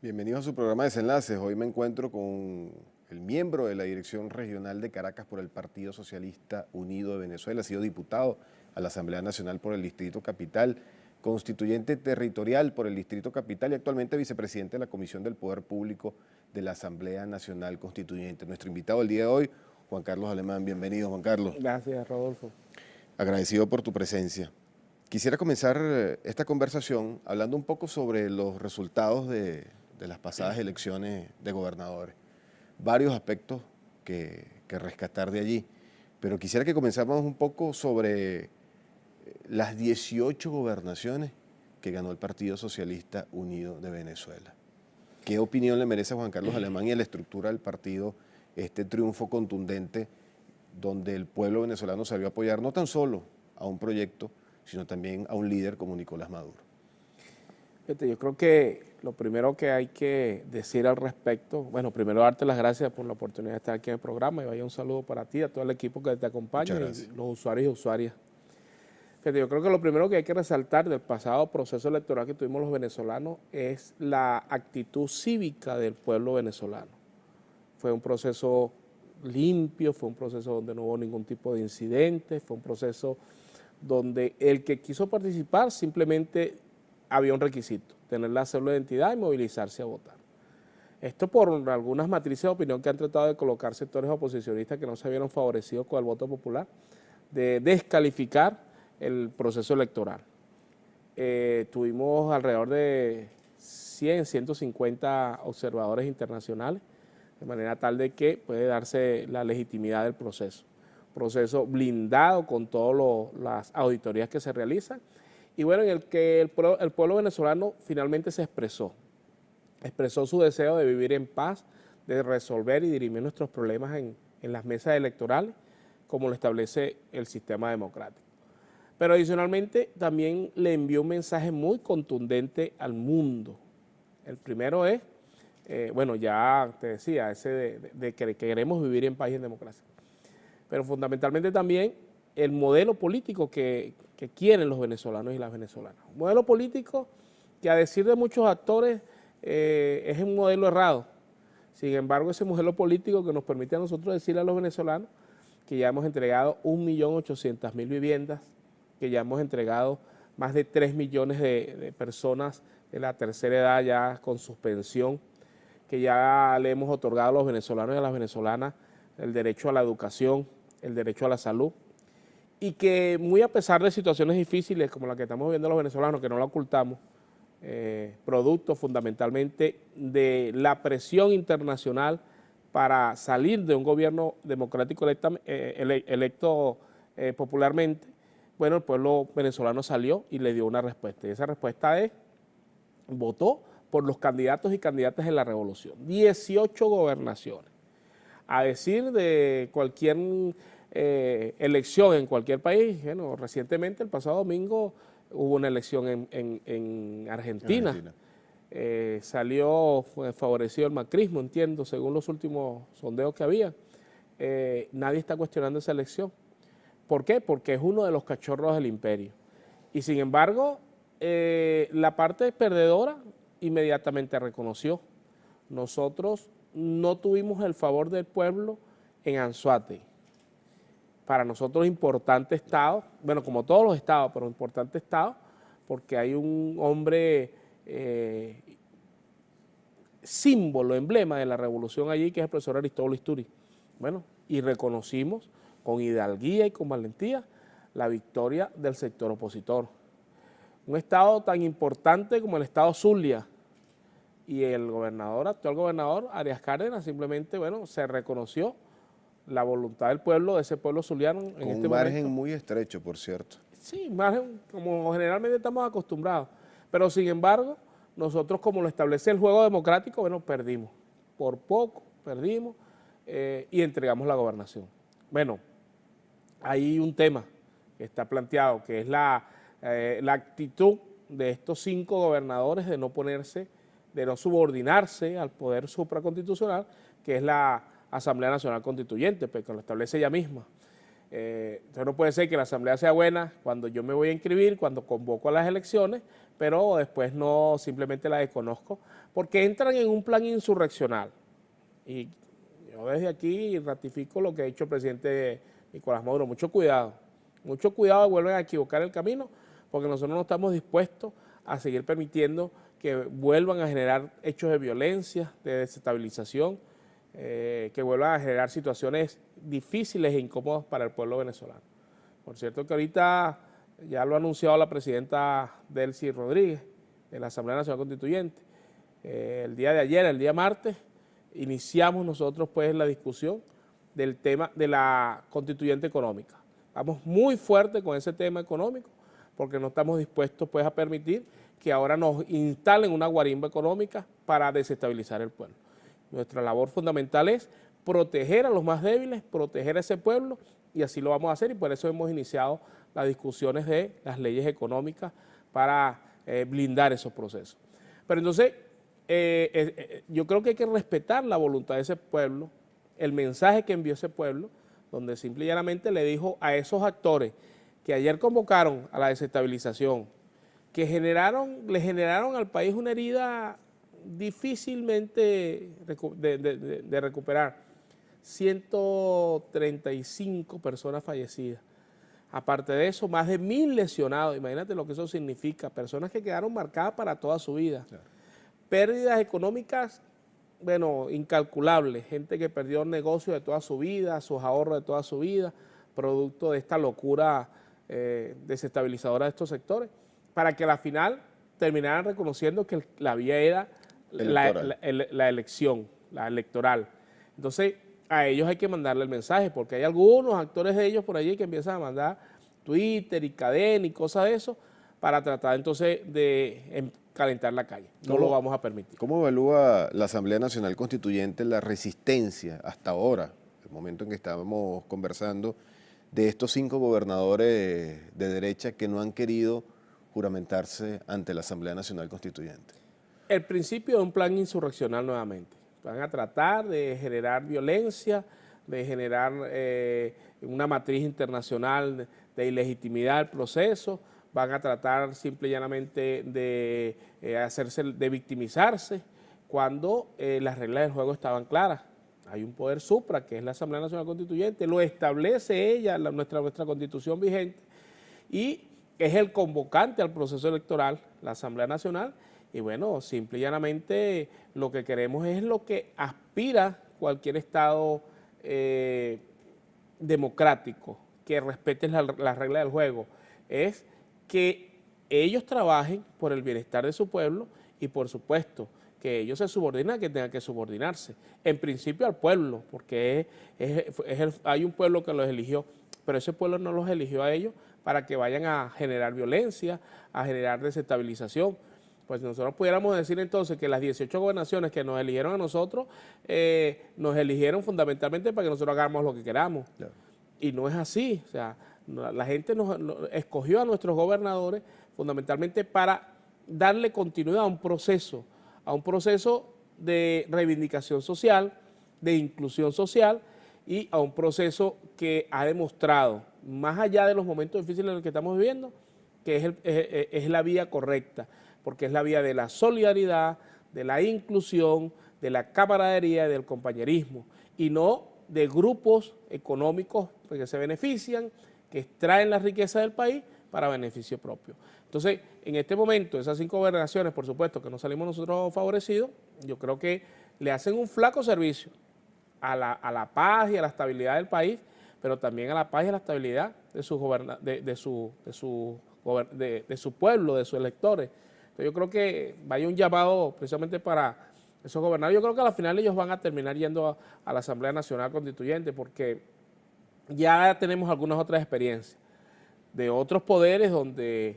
Bienvenidos a su programa Desenlaces. Hoy me encuentro con el miembro de la Dirección Regional de Caracas por el Partido Socialista Unido de Venezuela. Ha sido diputado a la Asamblea Nacional por el Distrito Capital, constituyente territorial por el Distrito Capital y actualmente vicepresidente de la Comisión del Poder Público de la Asamblea Nacional Constituyente. Nuestro invitado del día de hoy, Juan Carlos Alemán. Bienvenido, Juan Carlos. Gracias, Rodolfo. Agradecido por tu presencia. Quisiera comenzar esta conversación hablando un poco sobre los resultados de las pasadas elecciones de gobernadores. Varios aspectos que rescatar de allí, pero quisiera que comenzáramos un poco sobre las 18 gobernaciones que ganó el Partido Socialista Unido de Venezuela. ¿Qué opinión le merece a Juan Carlos Alemán y a la estructura del partido este triunfo contundente donde el pueblo venezolano salió a apoyar no tan solo a un proyecto, sino también a un líder como Nicolás Maduro? Yo creo que lo primero que hay que decir al respecto, bueno, primero darte las gracias por la oportunidad de estar aquí en el programa y vaya un saludo para ti, a todo el equipo que te acompaña y los usuarios y usuarias. Yo creo que lo primero que hay que resaltar del pasado proceso electoral que tuvimos los venezolanos es la actitud cívica del pueblo venezolano. Fue un proceso limpio, fue un proceso donde no hubo ningún tipo de incidente, fue un proceso donde el que quiso participar simplemente había un requisito, tener la cédula de identidad y movilizarse a votar. Esto por algunas matrices de opinión que han tratado de colocar sectores oposicionistas que no se vieron favorecidos con el voto popular, de descalificar el proceso electoral. Tuvimos alrededor de 100, 150 observadores internacionales, de manera tal de que puede darse la legitimidad del proceso. Proceso blindado con todas las auditorías que se realizan, y bueno, en el que el pueblo venezolano finalmente se expresó su deseo de vivir en paz, de resolver y dirimir nuestros problemas en las mesas electorales, como lo establece el sistema democrático. Pero adicionalmente también le envió un mensaje muy contundente al mundo. El primero es, bueno, ya te decía, ese de que queremos vivir en paz y en democracia. Pero fundamentalmente también el modelo político que quieren los venezolanos y las venezolanas. Un modelo político que, a decir de muchos actores, es un modelo errado. Sin embargo, ese modelo político que nos permite a nosotros decirle a los venezolanos que ya hemos entregado 1.800.000 viviendas, que ya hemos entregado más de 3 millones de personas de la tercera edad ya con suspensión, que ya le hemos otorgado a los venezolanos y a las venezolanas el derecho a la educación, el derecho a la salud, y que muy a pesar de situaciones difíciles como la que estamos viviendo los venezolanos, que no la ocultamos, producto fundamentalmente de la presión internacional para salir de un gobierno democrático electo popularmente, bueno, el pueblo venezolano salió y le dio una respuesta, y esa respuesta es, votó por los candidatos y candidatas de la revolución, 18 gobernaciones. A decir de cualquier elección en cualquier país, bueno, recientemente, el pasado domingo, hubo una elección en Argentina. Fue favorecido el macrismo, entiendo, según los últimos sondeos que había. Nadie está cuestionando esa elección. ¿Por qué? Porque es uno de los cachorros del imperio. Y sin embargo, la parte perdedora inmediatamente reconoció. Nosotros no tuvimos el favor del pueblo en Anzoátegui. Para nosotros importante estado, bueno, como todos los estados, pero importante estado, porque hay un hombre símbolo, emblema de la revolución allí, que es el profesor Aristóbulo Isturi. Bueno, y reconocimos con hidalguía y con valentía la victoria del sector opositor. Un estado tan importante como el estado Zulia, y el gobernador, actual gobernador, Arias Cárdenas, simplemente, bueno, se reconoció la voluntad del pueblo, de ese pueblo zuliano en este momento. Un margen muy estrecho, por cierto. Sí, margen como generalmente estamos acostumbrados. Pero sin embargo, nosotros, como lo establece el juego democrático, bueno, perdimos. Por poco perdimos y entregamos la gobernación. Bueno, hay un tema que está planteado, que es la actitud de estos 5 gobernadores de no ponerse, de no subordinarse al poder supraconstitucional, que es la Asamblea Nacional Constituyente, pues, que lo establece ella misma. Entonces no puede ser que la asamblea sea buena cuando yo me voy a inscribir, cuando convoco a las elecciones, pero después no, simplemente la desconozco, porque entran en un plan insurreccional. Y yo desde aquí ratifico lo que ha dicho el presidente Nicolás Maduro. Mucho cuidado, vuelven a equivocar el camino, porque nosotros no estamos dispuestos a seguir permitiendo que vuelvan a generar hechos de violencia, de desestabilización, que vuelvan a generar situaciones difíciles e incómodas para el pueblo venezolano. Por cierto que ahorita ya lo ha anunciado la presidenta Delcy Rodríguez de la Asamblea Nacional Constituyente. El día de ayer, el día martes, iniciamos nosotros pues la discusión del tema de la constituyente económica. Estamos muy fuertes con ese tema económico porque no estamos dispuestos pues a permitir que ahora nos instalen una guarimba económica para desestabilizar el pueblo. Nuestra labor fundamental es proteger a los más débiles, proteger a ese pueblo, y así lo vamos a hacer, y por eso hemos iniciado las discusiones de las leyes económicas para blindar esos procesos. Pero entonces, yo creo que hay que respetar la voluntad de ese pueblo, el mensaje que envió ese pueblo, donde simple y llanamente le dijo a esos actores que ayer convocaron a la desestabilización, que le generaron al país una herida difícilmente de recuperar. 135 personas fallecidas. Aparte de eso, más de 1000 lesionados. Imagínate lo que eso significa. Personas que quedaron marcadas para toda su vida. Claro. Pérdidas económicas, bueno, incalculables. Gente que perdió negocios de toda su vida, sus ahorros de toda su vida, producto de esta locura desestabilizadora de estos sectores, para que al final terminaran reconociendo que la vía era la elección, la electoral. Entonces, a ellos hay que mandarle el mensaje, porque hay algunos actores de ellos por allí que empiezan a mandar Twitter y cadena y cosas de eso, para tratar entonces de calentar la calle. No lo vamos a permitir. ¿Cómo evalúa la Asamblea Nacional Constituyente la resistencia hasta ahora, el momento en que estábamos conversando, de estos 5 gobernadores de derecha que no han querido juramentarse ante la Asamblea Nacional Constituyente? El principio de un plan insurreccional nuevamente. Van a tratar de generar violencia, de generar una matriz internacional de ilegitimidad del proceso, van a tratar simple y llanamente de de victimizarse, cuando las reglas del juego estaban claras. Hay un poder supra, que es la Asamblea Nacional Constituyente, lo establece ella, nuestra Constitución vigente, y es el convocante al proceso electoral, la Asamblea Nacional. Y bueno, simple y llanamente lo que queremos es lo que aspira cualquier Estado democrático, que respete las reglas del juego, es que ellos trabajen por el bienestar de su pueblo y, por supuesto, que ellos se subordinan, que tengan que subordinarse, en principio al pueblo, porque hay un pueblo que los eligió, pero ese pueblo no los eligió a ellos para que vayan a generar violencia, a generar desestabilización. Pues nosotros pudiéramos decir entonces que las 18 gobernaciones que nos eligieron a nosotros, nos eligieron fundamentalmente para que nosotros hagamos lo que queramos. Claro. Y no es así. O sea, la gente nos escogió a nuestros gobernadores fundamentalmente para darle continuidad a un proceso de reivindicación social, de inclusión social, y a un proceso que ha demostrado, más allá de los momentos difíciles en los que estamos viviendo, que es la vía correcta, porque es la vía de la solidaridad, de la inclusión, de la camaradería y del compañerismo, y no de grupos económicos que se benefician, que extraen la riqueza del país para beneficio propio. Entonces, en este momento, esas 5 gobernaciones, por supuesto, que no salimos nosotros favorecidos, yo creo que le hacen un flaco servicio a la paz y a la estabilidad del país, pero también a la paz y a la estabilidad de su pueblo, de sus electores. Entonces, yo creo que vaya un llamado precisamente para esos gobernadores. Yo creo que al final ellos van a terminar yendo a la Asamblea Nacional Constituyente, porque ya tenemos algunas otras experiencias de otros poderes donde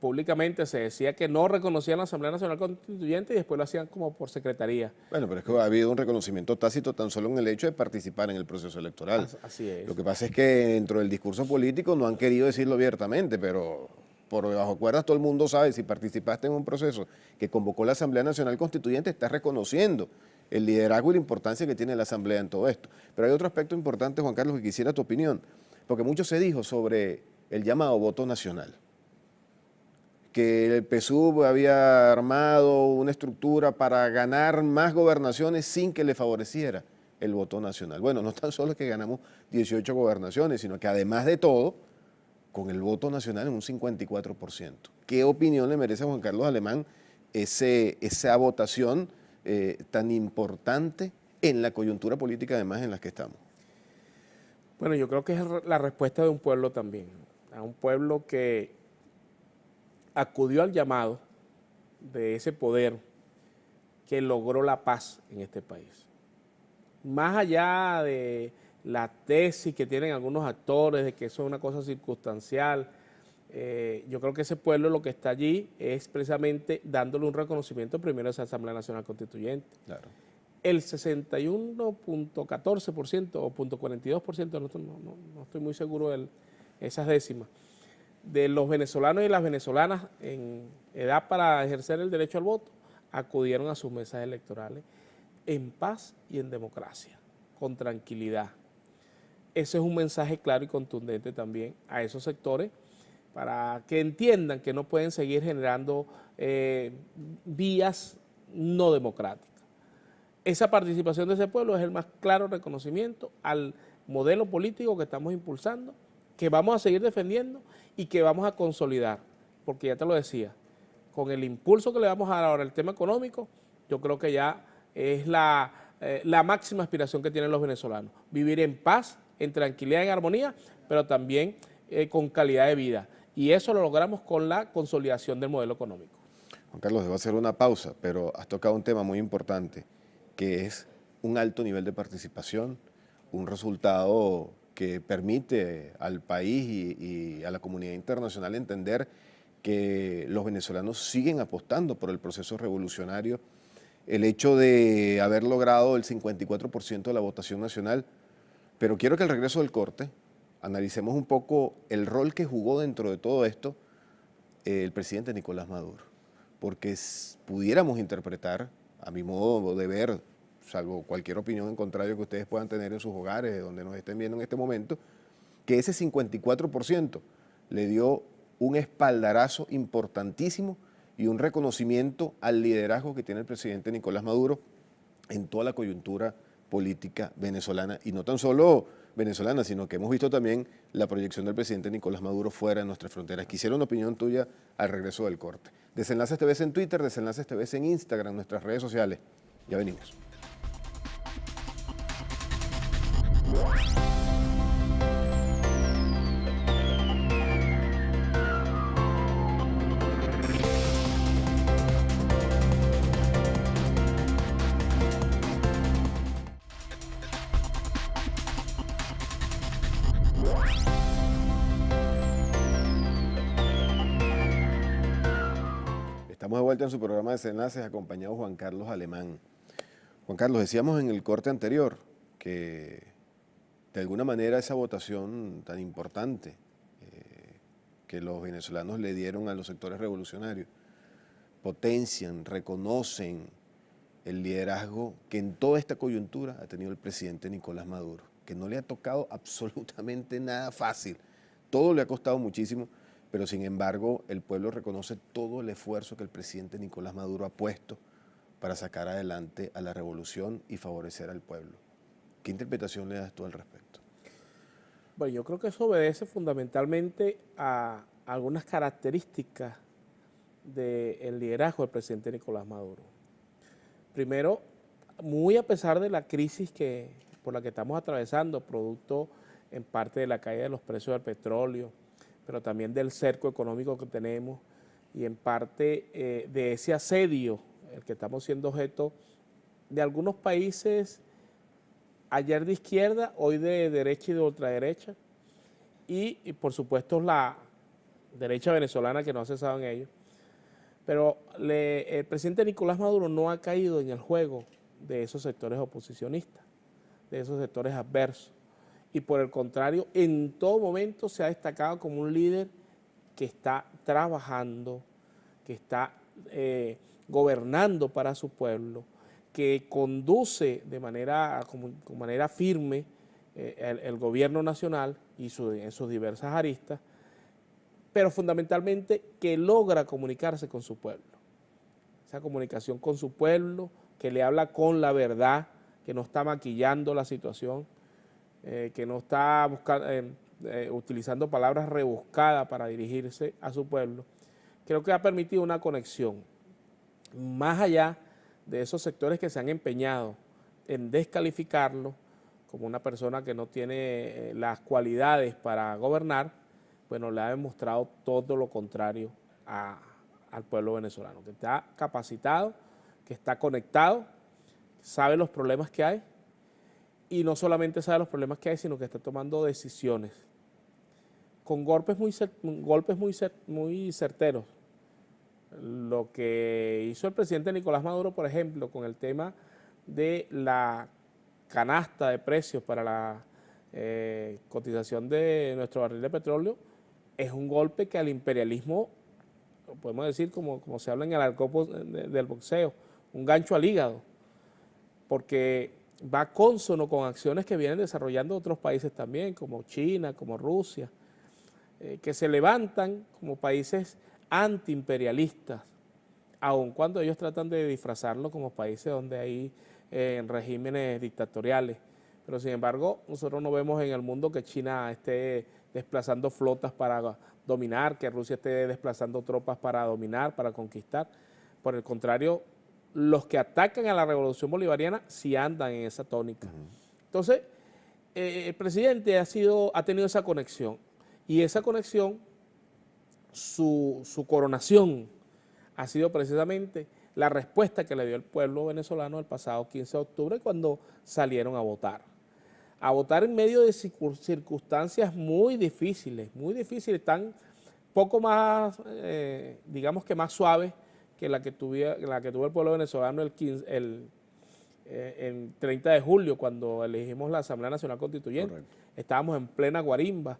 públicamente se decía que no reconocían la Asamblea Nacional Constituyente y después lo hacían como por secretaría. Bueno, pero es que ha habido un reconocimiento tácito tan solo en el hecho de participar en el proceso electoral. Así es. Lo que pasa es que dentro del discurso político no han querido decirlo abiertamente, pero por debajo cuerdas todo el mundo sabe, si participaste en un proceso que convocó la Asamblea Nacional Constituyente, estás reconociendo el liderazgo y la importancia que tiene la Asamblea en todo esto. Pero hay otro aspecto importante, Juan Carlos, que quisiera tu opinión. porque mucho se dijo sobre el llamado voto nacional, que el PSUV había armado una estructura para ganar más gobernaciones sin que le favoreciera el voto nacional. Bueno, no tan solo es que ganamos 18 gobernaciones, sino que además de todo, con el voto nacional en un 54%. ¿Qué opinión le merece a Juan Carlos Alemán esa votación tan importante en la coyuntura política además en la que estamos? Bueno, yo creo que es la respuesta de un pueblo también, a un pueblo que acudió al llamado de ese poder que logró la paz en este país. Más allá de la tesis que tienen algunos actores de que eso es una cosa circunstancial, yo creo que ese pueblo lo que está allí es precisamente dándole un reconocimiento primero a esa Asamblea Nacional Constituyente. Claro. El 61.14% o .42%, no estoy muy seguro de esas décimas, de los venezolanos y las venezolanas en edad para ejercer el derecho al voto, acudieron a sus mesas electorales en paz y en democracia, con tranquilidad. Ese es un mensaje claro y contundente también a esos sectores para que entiendan que no pueden seguir generando vías no democráticas. Esa participación de ese pueblo es el más claro reconocimiento al modelo político que estamos impulsando, que vamos a seguir defendiendo y que vamos a consolidar, porque ya te lo decía, con el impulso que le vamos a dar ahora al tema económico, yo creo que ya es la máxima aspiración que tienen los venezolanos, vivir en paz, en tranquilidad, en armonía, pero también con calidad de vida, y eso lo logramos con la consolidación del modelo económico. Juan Carlos, debo hacer una pausa, pero has tocado un tema muy importante, que es un alto nivel de participación, un resultado que permite al país y a la comunidad internacional entender que los venezolanos siguen apostando por el proceso revolucionario. El hecho de haber logrado el 54% de la votación nacional, pero quiero que al regreso del corte analicemos un poco el rol que jugó dentro de todo esto el presidente Nicolás Maduro, porque pudiéramos interpretar, a mi modo de ver, salvo cualquier opinión en contrario que ustedes puedan tener en sus hogares, donde nos estén viendo en este momento, que ese 54% le dio un espaldarazo importantísimo y un reconocimiento al liderazgo que tiene el presidente Nicolás Maduro en toda la coyuntura política venezolana, y no tan solo venezolana, sino que hemos visto también la proyección del presidente Nicolás Maduro fuera de nuestras fronteras. Quisiera una opinión tuya al regreso del corte. Desenlaces TV en Twitter, Desenlaces TV en Instagram, nuestras redes sociales. Ya venimos. Estamos de vuelta en su programa de Desenlaces, acompañado de Juan Carlos Alemán. Juan Carlos, decíamos en el corte anterior que de alguna manera esa votación tan importante que los venezolanos le dieron a los sectores revolucionarios potencian, reconocen el liderazgo que en toda esta coyuntura ha tenido el presidente Nicolás Maduro, que no le ha tocado absolutamente nada fácil, todo le ha costado muchísimo, pero sin embargo el pueblo reconoce todo el esfuerzo que el presidente Nicolás Maduro ha puesto para sacar adelante a la revolución y favorecer al pueblo. ¿Qué interpretación le das tú al respecto? Bueno, yo creo que eso obedece fundamentalmente a algunas características del liderazgo del presidente Nicolás Maduro. Primero, muy a pesar de la crisis por la que estamos atravesando, producto en parte de la caída de los precios del petróleo, pero también del cerco económico que tenemos y en parte de ese asedio, el que estamos siendo objeto de algunos países, ayer de izquierda, hoy de derecha y de ultraderecha, y por supuesto la derecha venezolana que no ha cesado en ello. Pero el presidente Nicolás Maduro no ha caído en el juego de esos sectores oposicionistas, de esos sectores adversos. Y por el contrario, en todo momento se ha destacado como un líder que está trabajando, que está gobernando para su pueblo, que conduce con manera firme el gobierno nacional y en sus diversas aristas, pero fundamentalmente que logra comunicarse con su pueblo. Esa comunicación con su pueblo, que le habla con la verdad, que no está maquillando la situación, que no está utilizando palabras rebuscadas para dirigirse a su pueblo, creo que ha permitido una conexión más allá de esos sectores que se han empeñado en descalificarlo como una persona que no tiene las cualidades para gobernar. Bueno, le ha demostrado todo lo contrario al pueblo venezolano, que está capacitado, que está conectado, sabe los problemas que hay, y no solamente sabe los problemas que hay, sino que está tomando decisiones con golpes muy certeros. Lo que hizo el presidente Nicolás Maduro, por ejemplo, con el tema de la canasta de precios para la cotización de nuestro barril de petróleo, es un golpe que al imperialismo, podemos decir como se habla en el argot del boxeo, un gancho al hígado, porque va cónsono con acciones que vienen desarrollando otros países también, como China, como Rusia, que se levantan como países antiimperialistas, aun cuando ellos tratan de disfrazarlo como países donde hay regímenes dictatoriales. Pero sin embargo, nosotros no vemos en el mundo que China esté desplazando flotas para dominar, que Rusia esté desplazando tropas para dominar, para conquistar. Por el contrario, los que atacan a la revolución bolivariana sí andan en esa tónica. Entonces, el presidente ha tenido esa conexión, y esa conexión, su coronación, ha sido precisamente la respuesta que le dio el pueblo venezolano el pasado 15 de octubre cuando salieron a votar en medio de circunstancias muy difíciles, tan poco más, digamos que más suaves que la que tuvo el pueblo venezolano el 30 de julio, cuando elegimos la Asamblea Nacional Constituyente. Correcto. Estábamos en plena guarimba,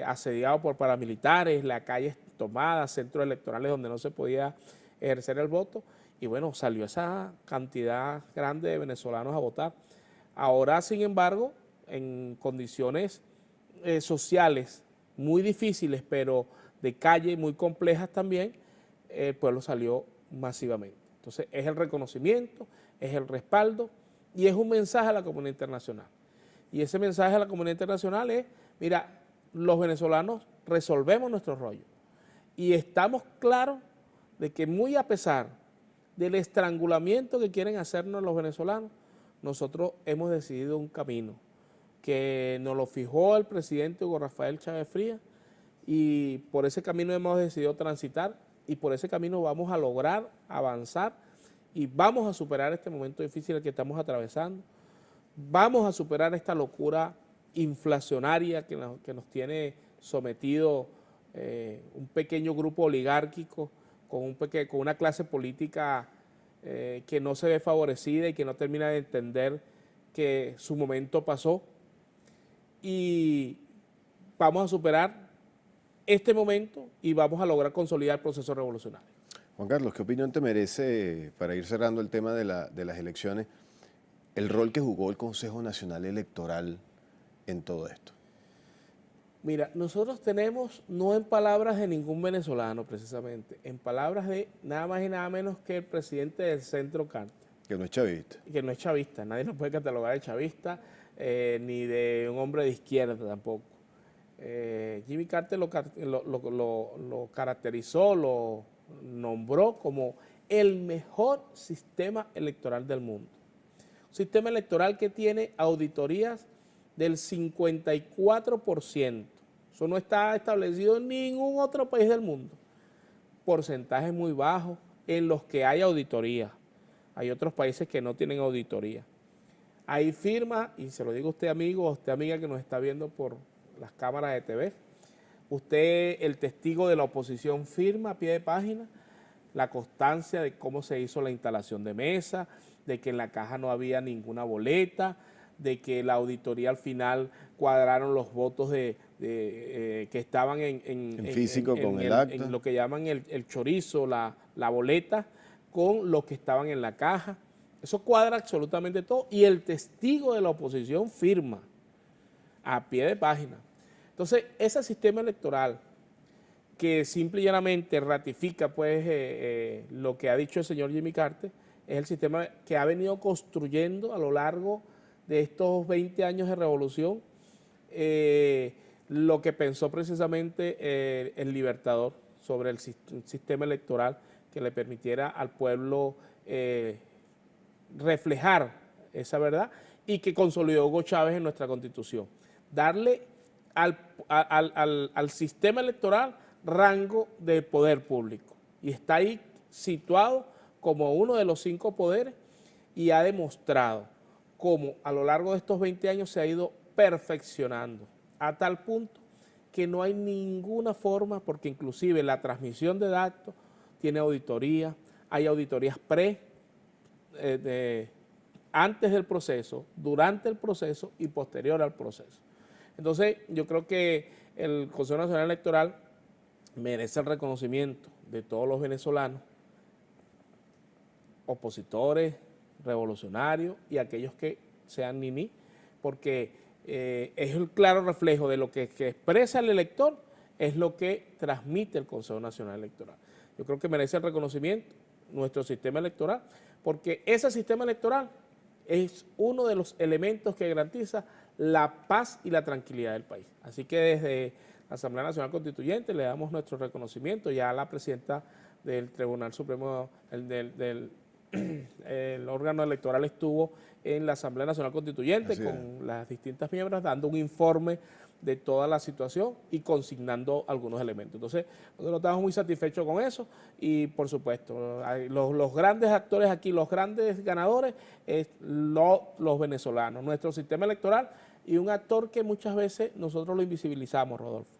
asediados por paramilitares, las calles tomadas, centros electorales donde no se podía ejercer el voto, y bueno, salió esa cantidad grande de venezolanos a votar. Ahora, sin embargo, en condiciones sociales muy difíciles, pero de calle muy complejas también, el pueblo salió masivamente. Entonces, es el reconocimiento, es el respaldo y es un mensaje a la comunidad internacional. Y ese mensaje a la comunidad internacional es, mira, los venezolanos resolvemos nuestro rollo y estamos claros de que, muy a pesar del estrangulamiento que quieren hacernos los venezolanos, nosotros hemos decidido un camino que nos lo fijó el presidente Hugo Rafael Chávez Frías, y por ese camino hemos decidido transitar, y por ese camino vamos a lograr avanzar y vamos a superar este momento difícil que estamos atravesando. Vamos a superar esta locura inflacionaria que nos tiene sometido un pequeño grupo oligárquico con una clase política que no se ve favorecida y que no termina de entender que su momento pasó, y vamos a superar este momento y vamos a lograr consolidar el proceso revolucionario. Juan Carlos, ¿qué opinión te merece, para ir cerrando el tema de las elecciones, el rol que jugó el Consejo Nacional Electoral en todo esto? Mira, nosotros tenemos, no en palabras de ningún venezolano precisamente, en palabras de nada más y nada menos que el presidente del Centro Carter. Que no es chavista. Que no es chavista, nadie nos puede catalogar de chavista, ni de un hombre de izquierda tampoco. Jimmy Carter lo caracterizó, lo nombró como el mejor sistema electoral del mundo. Un sistema electoral que tiene auditorías del 54%. Eso no está establecido en ningún otro país del mundo. Porcentajes muy bajos en los que hay auditoría. Hay otros países que no tienen auditoría. Hay firmas, y se lo digo a usted, amigo, a usted, amiga, que nos está viendo por las cámaras de TV. Usted, el testigo de la oposición, firma a pie de página la constancia de cómo se hizo la instalación de mesa, de que en la caja no había ninguna boleta, de que la auditoría al final cuadraron los votos que estaban en físico con el acta, en lo que llaman el chorizo, la boleta, con los que estaban en la caja. Eso cuadra absolutamente todo, y el testigo de la oposición firma. a pie de página. Entonces, ese sistema electoral que simple y llanamente ratifica pues, lo que ha dicho el señor Jimmy Carter, es el sistema que ha venido construyendo a lo largo de estos 20 años de revolución, lo que pensó precisamente el Libertador sobre el sistema electoral que le permitiera al pueblo reflejar esa verdad y que consolidó Hugo Chávez en nuestra Constitución. Darle al sistema electoral rango de poder público y está ahí situado como uno de los 5 poderes y ha demostrado cómo a lo largo de estos 20 años se ha ido perfeccionando a tal punto que no hay ninguna forma, porque inclusive la transmisión de datos tiene auditoría, hay auditorías antes del proceso, durante el proceso y posterior al proceso. Entonces yo creo que el Consejo Nacional Electoral merece el reconocimiento de todos los venezolanos, opositores, revolucionarios y aquellos que sean niní, porque es el claro reflejo de lo que expresa el elector, es lo que transmite el Consejo Nacional Electoral. Yo creo que merece el reconocimiento nuestro sistema electoral, porque ese sistema electoral es uno de los elementos que garantiza la paz y la tranquilidad del país. Así que desde la Asamblea Nacional Constituyente le damos nuestro reconocimiento. Ya la presidenta del Tribunal Supremo, el órgano electoral estuvo en la Asamblea Nacional Constituyente con las distintas miembros dando un informe de toda la situación y consignando algunos elementos. Entonces, nosotros estamos muy satisfechos con eso y, por supuesto, los grandes actores aquí, los grandes ganadores, los venezolanos, nuestro sistema electoral y un actor que muchas veces nosotros lo invisibilizamos, Rodolfo,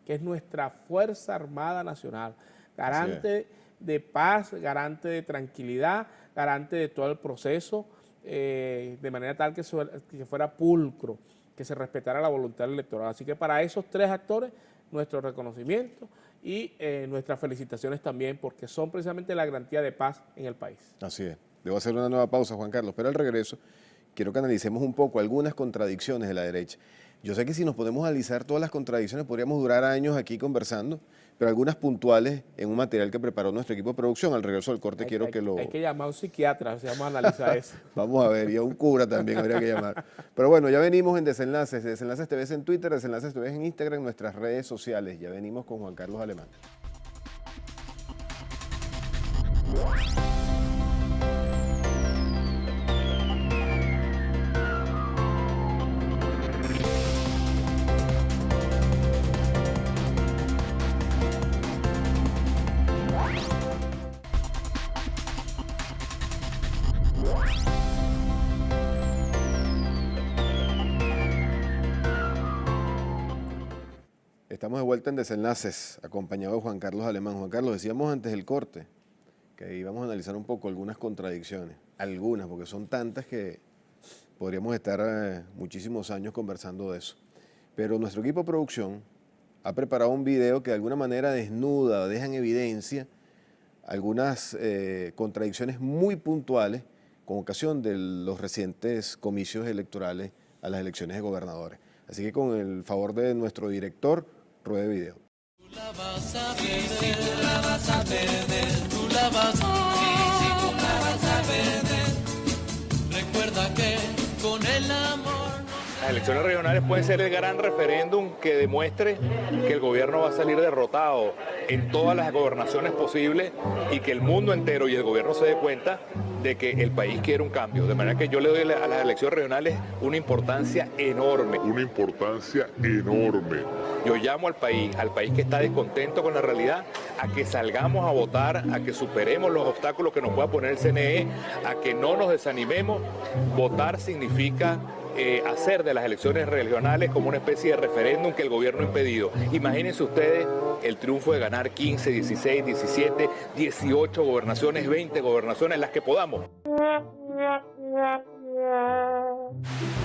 que es nuestra Fuerza Armada Nacional, garante de paz, garante de tranquilidad, garante de todo el proceso, de manera tal que fuera pulcro, que se respetara la voluntad electoral. Así que para esos 3 actores, nuestro reconocimiento y nuestras felicitaciones también, porque son precisamente la garantía de paz en el país. Así es. Debo hacer una nueva pausa, Juan Carlos, pero al regreso quiero que analicemos un poco algunas contradicciones de la derecha. Yo sé que si nos podemos analizar todas las contradicciones podríamos durar años aquí conversando, pero algunas puntuales en un material que preparó nuestro equipo de producción. Al regreso del corte quiero que lo... Hay que llamar a un psiquiatra, si vamos a analizar eso. Vamos a ver, y a un cura también habría que llamar. Pero bueno, ya venimos en Desenlaces. Desenlaces TV en Twitter, Desenlaces TV en Instagram, en nuestras redes sociales. Ya venimos con Juan Carlos Alemán. Estamos de vuelta en Desenlaces, acompañado de Juan Carlos Alemán. Juan Carlos, decíamos antes del corte que íbamos a analizar un poco algunas contradicciones, algunas, porque son tantas que podríamos estar muchísimos años conversando de eso. Pero nuestro equipo de producción ha preparado un video que de alguna manera desnuda, deja en evidencia algunas contradicciones muy puntuales con ocasión de los recientes comicios electorales a las elecciones de gobernadores. Así que con el favor de nuestro director, ruede video. Tú la vas a perder, tú la vas a perder, tú la vas a perder. Recuerda que con el amor... Las elecciones regionales pueden ser el gran referéndum que demuestre que el gobierno va a salir derrotado en todas las gobernaciones posibles y que el mundo entero y el gobierno se dé cuenta de que el país quiere un cambio. De manera que yo le doy a las elecciones regionales una importancia enorme. Una importancia enorme. Yo llamo al país que está descontento con la realidad, a que salgamos a votar, a que superemos los obstáculos que nos pueda poner el CNE, a que no nos desanimemos. Votar significa hacer de las elecciones regionales como una especie de referéndum que el gobierno ha impedido. Imagínense ustedes el triunfo de ganar 15, 16, 17, 18 gobernaciones, 20 gobernaciones, las que podamos.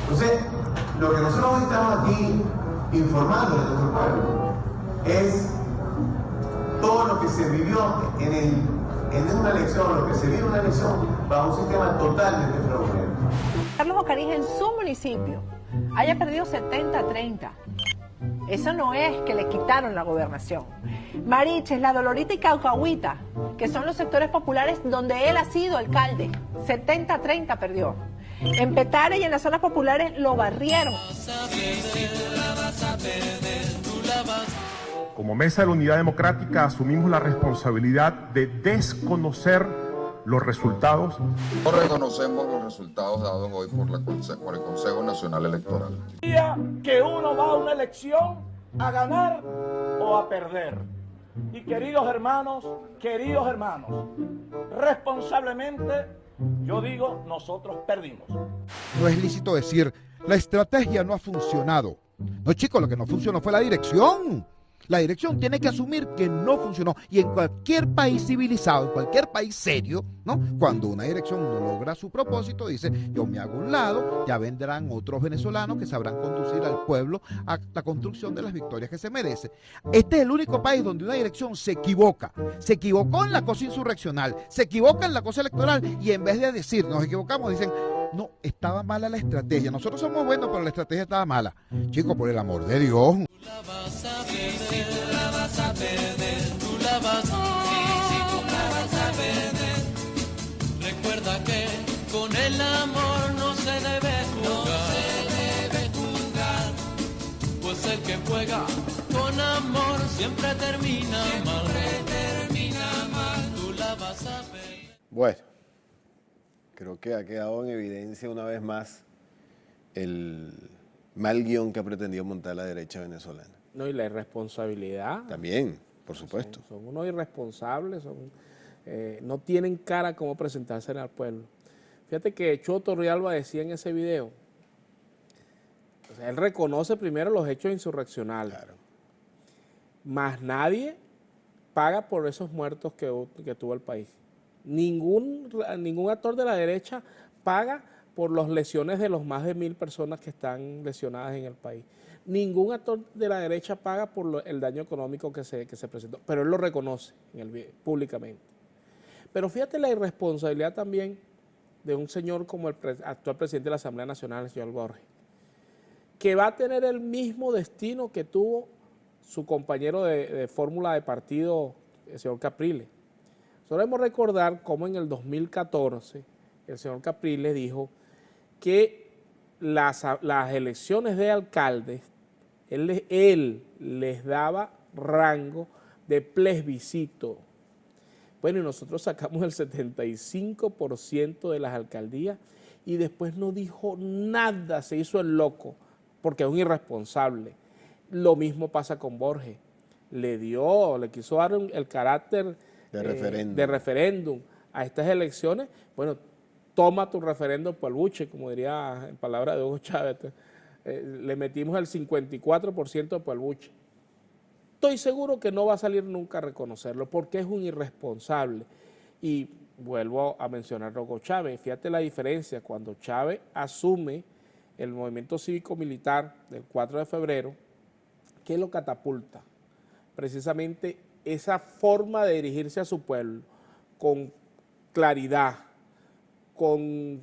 Entonces, lo que nosotros estamos aquí informando a nuestro pueblo es todo lo que se vivió en una elección, lo que se vive en una elección bajo un sistema totalmente fraudulento. Carlos Ocarija en su municipio haya perdido 70-30. Eso no es que le quitaron la gobernación. Mariches, La Dolorita y Caucahuita, que son los sectores populares donde él ha sido alcalde, 70-30 perdió. En Petare y en las zonas populares lo barrieron. Como Mesa de la Unidad Democrática asumimos la responsabilidad de desconocer los resultados. No reconocemos los resultados dados hoy por el Consejo Nacional Electoral. Día que uno va a una elección a ganar o a perder. Y queridos hermanos, responsablemente, yo digo, nosotros perdimos. No es lícito decir, la estrategia no ha funcionado. No, chicos, lo que no funcionó fue la dirección. La dirección tiene que asumir que no funcionó. Y en cualquier país civilizado, en cualquier país serio, ¿no? Cuando una dirección no logra su propósito, dice, yo me hago un lado, ya vendrán otros venezolanos que sabrán conducir al pueblo a la construcción de las victorias que se merece. Este es el único país donde una dirección se equivoca. Se equivocó en la cosa insurreccional, se equivoca en la cosa electoral, y en vez de decir, nos equivocamos, dicen, no, estaba mala la estrategia. Nosotros somos buenos, pero la estrategia estaba mala. Chicos, por el amor de Dios. Recuerda que con el amor no se debe jugar, pues el que juega con amor siempre termina mal. Tú la vas a ver. Bueno, creo que ha quedado en evidencia una vez más el mal guión que ha pretendido montar la derecha venezolana. No, y la irresponsabilidad. También, por supuesto. Son unos irresponsables, no tienen cara como presentarse al pueblo. Fíjate que Chuo Torrealba decía en ese video, o sea, él reconoce primero los hechos insurreccionales, Claro. más nadie paga por esos muertos que tuvo el país. Ningún actor de la derecha paga por las lesiones de los más de 1.000 personas que están lesionadas en el país. Ningún actor de la derecha paga por el daño económico que se presentó, pero él lo reconoce públicamente. Pero fíjate la irresponsabilidad también de un señor como el actual presidente de la Asamblea Nacional, el señor Borges, que va a tener el mismo destino que tuvo su compañero de fórmula de partido, el señor Capriles. Debemos recordar cómo en el 2014 el señor Capriles dijo que las elecciones de alcaldes, él les daba rango de plebiscito. Bueno, y nosotros sacamos el 75% de las alcaldías y después no dijo nada, se hizo el loco, porque es un irresponsable. Lo mismo pasa con Borges. Le quiso dar el carácter de referéndum a estas elecciones. Bueno, toma tu referéndum por el buche, como diría en palabras de Hugo Chávez. Le metimos el 54% por el buche. Estoy seguro que no va a salir nunca a reconocerlo porque es un irresponsable. Y vuelvo a mencionar a Hugo Chávez. Fíjate la diferencia cuando Chávez asume el movimiento cívico-militar del 4 de febrero, ¿qué lo catapulta? Precisamente esa forma de dirigirse a su pueblo con claridad, con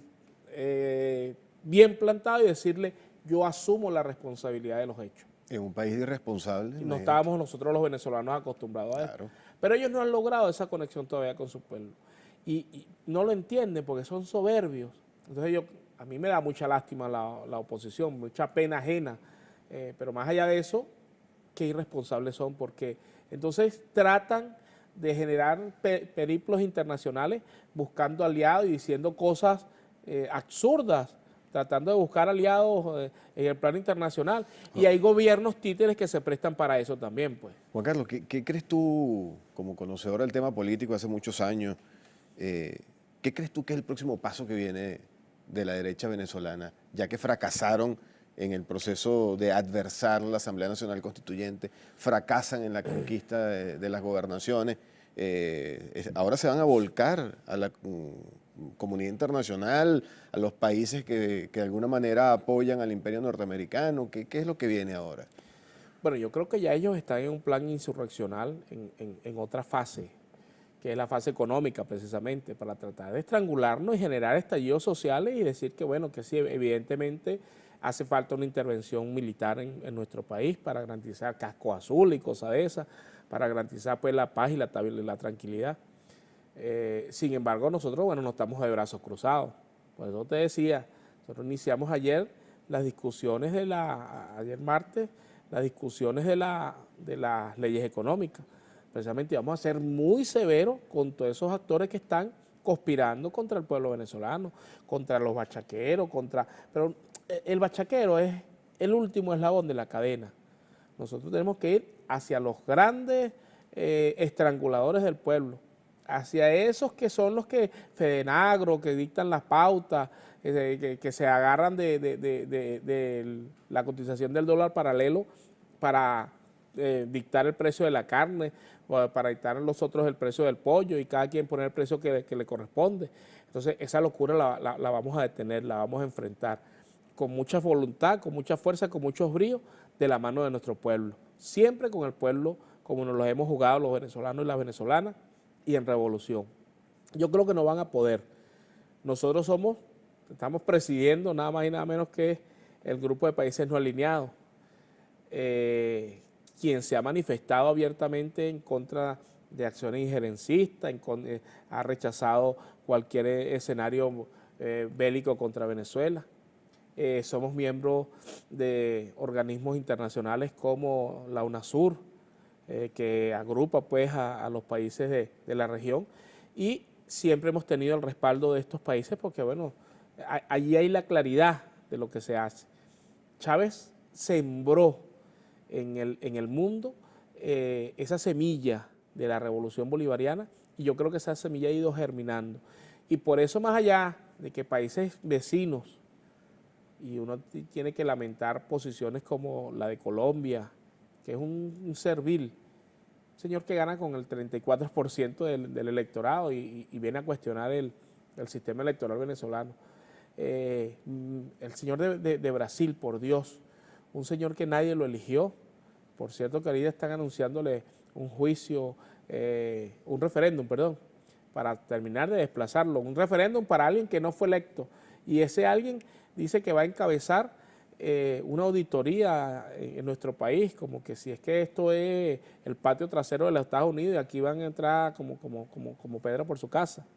bien plantado y decirle, yo asumo la responsabilidad de los hechos. En un país irresponsable. Y no estábamos nosotros los venezolanos acostumbrados a eso. Pero ellos no han logrado esa conexión todavía con su pueblo. Y no lo entienden porque son soberbios. Entonces a mí me da mucha lástima la oposición, mucha pena ajena. Pero más allá de eso, qué irresponsables son porque entonces tratan de generar periplos internacionales buscando aliados y diciendo cosas absurdas, tratando de buscar aliados en el plano internacional. Y hay gobiernos títeres que se prestan para eso también, pues. Juan Carlos, ¿qué crees tú, como conocedor del tema político hace muchos años, qué crees tú que es el próximo paso que viene de la derecha venezolana, ya que fracasaron en el proceso de adversar la Asamblea Nacional Constituyente, fracasan en la conquista de las gobernaciones, ahora se van a volcar a la comunidad internacional, a los países que de alguna manera apoyan al imperio norteamericano? ¿Qué es lo que viene ahora? Bueno, yo creo que ya ellos están en un plan insurreccional en otra fase, que es la fase económica precisamente, para tratar de estrangularnos y generar estallidos sociales y decir que bueno, que sí, evidentemente hace falta una intervención militar en nuestro país para garantizar casco azul y cosas de esas, para garantizar pues la paz y la tranquilidad. Sin embargo, nosotros, bueno, no estamos de brazos cruzados. Por eso te decía, nosotros iniciamos ayer las discusiones ayer martes, las discusiones de las leyes económicas. Precisamente vamos a ser muy severos con todos esos actores que están conspirando contra el pueblo venezolano, contra los bachaqueros, pero el bachaquero es el último eslabón de la cadena. Nosotros tenemos que ir hacia los grandes estranguladores del pueblo, hacia esos que son los que Fedenagro, que dictan las pautas, que se agarran de la cotización del dólar paralelo para dictar el precio de la carne, o para dictar los otros el precio del pollo y cada quien poner el precio que le corresponde. Entonces esa locura la vamos a detener, la vamos a enfrentar con mucha voluntad, con mucha fuerza, con muchos bríos, de la mano de nuestro pueblo. Siempre con el pueblo como nos los hemos jugado los venezolanos y las venezolanas, y en revolución. Yo creo que no van a poder. Nosotros estamos presidiendo nada más y nada menos que el grupo de países no alineados, quien se ha manifestado abiertamente en contra de acciones injerencistas, ha rechazado cualquier escenario bélico contra Venezuela. Somos miembros de organismos internacionales como la UNASUR, que agrupa pues a los países de la región, y siempre hemos tenido el respaldo de estos países porque, bueno, allí hay la claridad de lo que se hace. Chávez sembró en el mundo esa semilla de la revolución bolivariana, y yo creo que esa semilla ha ido germinando. Y por eso, más allá de que países vecinos, y uno tiene que lamentar posiciones como la de Colombia, que es un servil, un señor que gana con el 34% del electorado y viene a cuestionar el sistema electoral venezolano. El señor de Brasil, por Dios, un señor que nadie lo eligió. Por cierto que ahorita están anunciándole un juicio, un referéndum, perdón, para terminar de desplazarlo. Un referéndum para alguien que no fue electo. Y ese alguien dice que va a encabezar una auditoría en nuestro país, como que si es que esto es el patio trasero de los Estados Unidos y aquí van a entrar como Pedro por su casa.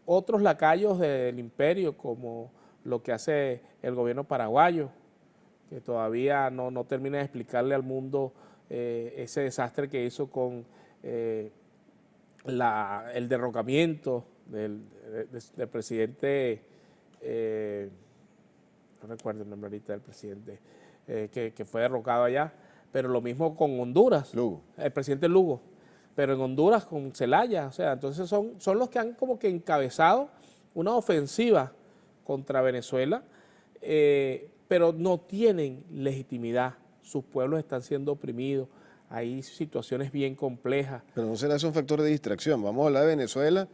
Otros lacayos del imperio, como lo que hace el gobierno paraguayo, que todavía no termina de explicarle al mundo ese desastre que hizo con el derrocamiento del presidente, no recuerdo el nombre ahorita del presidente, que fue derrocado allá, pero lo mismo con Honduras, Lugo. El presidente Lugo, pero en Honduras con Zelaya, o sea, entonces son los que han como que encabezado una ofensiva contra Venezuela, pero no tienen legitimidad, sus pueblos están siendo oprimidos, hay situaciones bien complejas. Pero no será eso un factor de distracción. Vamos a hablar de Venezuela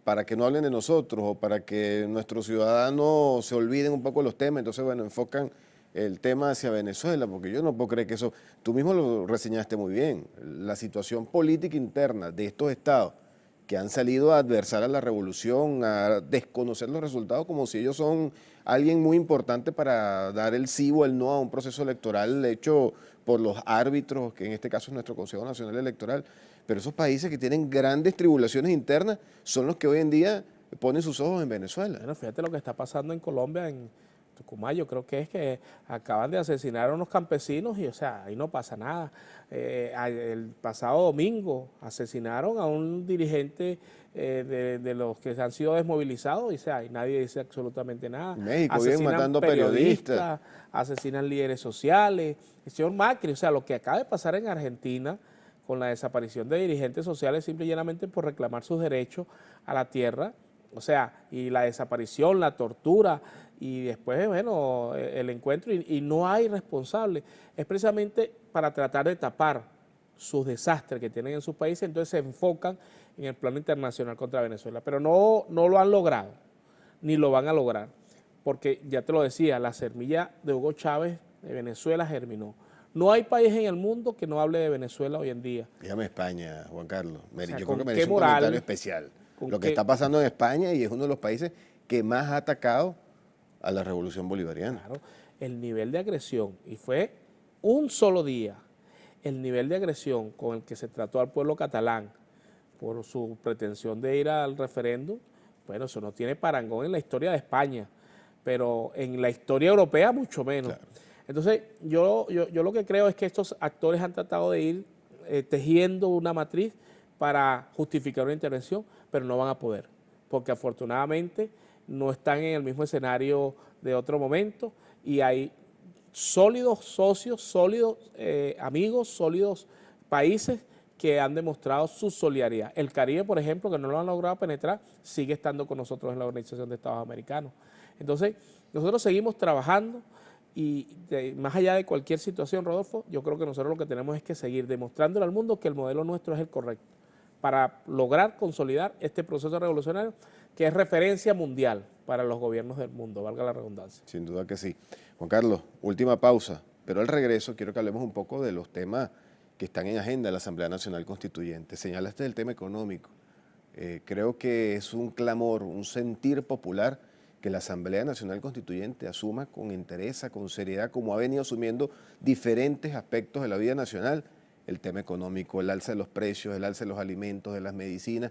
para que no hablen de nosotros o para que nuestros ciudadanos se olviden un poco los temas. Entonces, bueno, enfocan el tema hacia Venezuela, porque yo no puedo creer que eso, tú mismo lo reseñaste muy bien, la situación política interna de estos estados que han salido a adversar a la revolución, a desconocer los resultados como si ellos son alguien muy importante para dar el sí o el no a un proceso electoral hecho por los árbitros, que en este caso es nuestro Consejo Nacional Electoral. Pero esos países que tienen grandes tribulaciones internas son los que hoy en día ponen sus ojos en Venezuela. Bueno, fíjate lo que está pasando en Colombia, en Tucumayo, creo que es que acaban de asesinar a unos campesinos y, o sea, ahí no pasa nada. El pasado domingo asesinaron a un dirigente de los que han sido desmovilizados y, o sea, y nadie dice absolutamente nada. México vienen matando periodistas, asesinan líderes sociales. El señor Macri, o sea, lo que acaba de pasar en Argentina con la desaparición de dirigentes sociales simple y llanamente por reclamar sus derechos a la tierra, o sea, y la desaparición, la tortura, y después, bueno, el encuentro, y no hay responsable. Es precisamente para tratar de tapar sus desastres que tienen en sus países, entonces se enfocan en el plano internacional contra Venezuela, pero no lo han logrado, ni lo van a lograr, porque ya te lo decía, la semilla de Hugo Chávez de Venezuela germinó. No hay país en el mundo que no hable de Venezuela hoy en día. Dígame España, Juan Carlos. O sea, yo creo que merece un comentario especial. Lo que está pasando en España, y es uno de los países que más ha atacado a la revolución bolivariana. Claro, el nivel de agresión, y fue un solo día, el nivel de agresión con el que se trató al pueblo catalán por su pretensión de ir al referéndum, bueno, eso no tiene parangón en la historia de España, pero en la historia europea mucho menos. Claro. Entonces, yo lo que creo es que estos actores han tratado de ir tejiendo una matriz para justificar una intervención, pero no van a poder, porque afortunadamente no están en el mismo escenario de otro momento y hay sólidos socios, sólidos amigos, sólidos países que han demostrado su solidaridad. El Caribe, por ejemplo, que no lo han logrado penetrar, sigue estando con nosotros en la Organización de Estados Americanos. Entonces, nosotros seguimos trabajando y más allá de cualquier situación, Rodolfo, yo creo que nosotros lo que tenemos es que seguir demostrándole al mundo que el modelo nuestro es el correcto para lograr consolidar este proceso revolucionario que es referencia mundial para los gobiernos del mundo, valga la redundancia. Sin duda que sí. Juan Carlos, última pausa, pero al regreso quiero que hablemos un poco de los temas que están en agenda de la Asamblea Nacional Constituyente. Señalaste el tema económico. Creo que es un clamor, un sentir popular que la Asamblea Nacional Constituyente asuma con entereza, con seriedad, como ha venido asumiendo diferentes aspectos de la vida nacional, el tema económico, el alza de los precios, el alza de los alimentos, de las medicinas.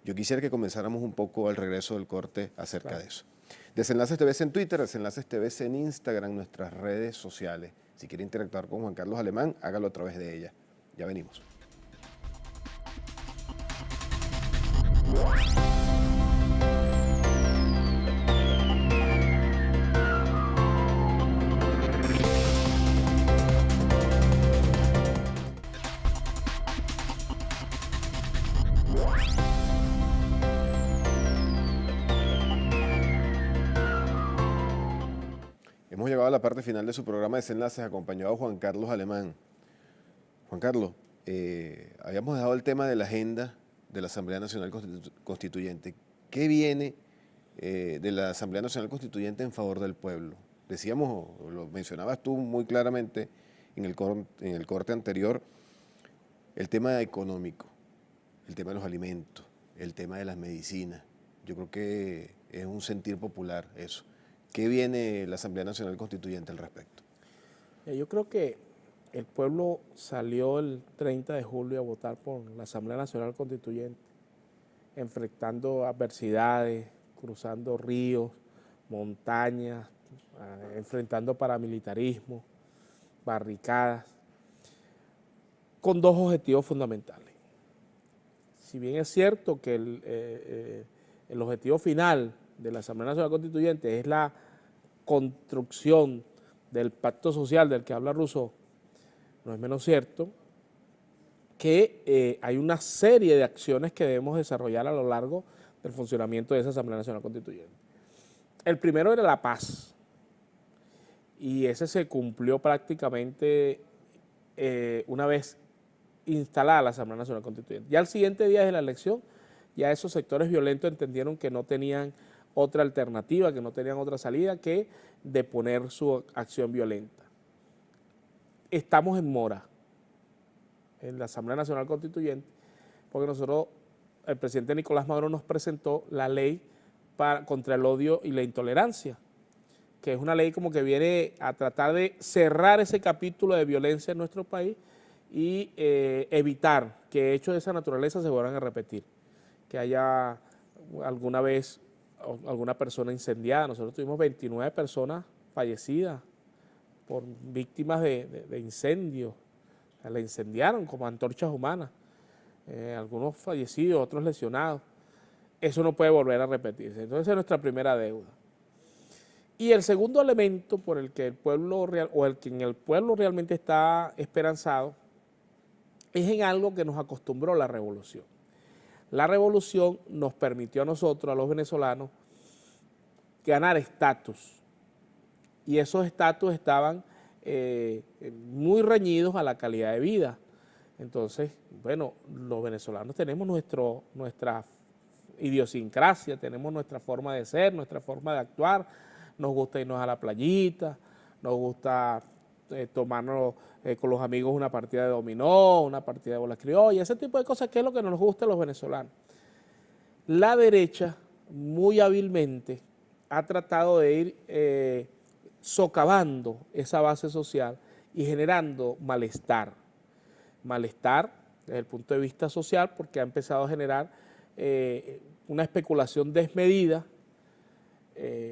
Yo quisiera que comenzáramos un poco al regreso del corte acerca de eso. Desenlaces TV en Twitter, Desenlaces TV en Instagram, nuestras redes sociales. Si quiere interactuar con Juan Carlos Alemán, hágalo a través de ella. Ya venimos. Hemos llegado a la parte final de su programa Desenlaces, acompañado de Juan Carlos Alemán. Juan Carlos, habíamos dejado el tema de la agenda de la Asamblea Nacional Constituyente. ¿Qué viene de la Asamblea Nacional Constituyente en favor del pueblo? Decíamos, o lo mencionabas tú muy claramente en el corte anterior, el tema económico, el tema de los alimentos, el tema de las medicinas. Yo creo que es un sentir popular eso. ¿Qué viene la Asamblea Nacional Constituyente al respecto? Yo creo que el pueblo salió el 30 de julio a votar por la Asamblea Nacional Constituyente, enfrentando adversidades, cruzando ríos, montañas, enfrentando paramilitarismo, barricadas, con dos objetivos fundamentales. Si bien es cierto que el objetivo final de la Asamblea Nacional Constituyente es la construcción del pacto social del que habla Rousseau, no es menos cierto que hay una serie de acciones que debemos desarrollar a lo largo del funcionamiento de esa Asamblea Nacional Constituyente. El primero era la paz, y ese se cumplió prácticamente una vez instalada la Asamblea Nacional Constituyente. Ya al siguiente día de la elección, ya esos sectores violentos entendieron que no tenían otra alternativa, que no tenían otra salida que deponer su acción violenta. Estamos en mora en la Asamblea Nacional Constituyente porque el presidente Nicolás Maduro nos presentó la ley contra el odio y la intolerancia, que es una ley como que viene a tratar de cerrar ese capítulo de violencia en nuestro país y evitar que hechos de esa naturaleza se vuelvan a repetir, que haya alguna vez alguna persona incendiada. Nosotros tuvimos 29 personas fallecidas por víctimas de incendios. La incendiaron como antorchas humanas, algunos fallecidos, otros lesionados. Eso no puede volver a repetirse. Entonces esa es nuestra primera deuda. Y el segundo elemento por el que el pueblo en el pueblo realmente está esperanzado es en algo que nos acostumbró la revolución. La revolución nos permitió a nosotros, a los venezolanos, ganar estatus. Y esos estatus estaban muy reñidos a la calidad de vida. Entonces, bueno, los venezolanos tenemos nuestra idiosincrasia, tenemos nuestra forma de ser, nuestra forma de actuar. Nos gusta irnos a la playita, nos gusta tomarnos con los amigos una partida de dominó, una partida de bola criolla, ese tipo de cosas que es lo que nos gusta a los venezolanos. La derecha, muy hábilmente, ha tratado de ir socavando esa base social y generando malestar. Malestar desde el punto de vista social, porque ha empezado a generar una especulación desmedida,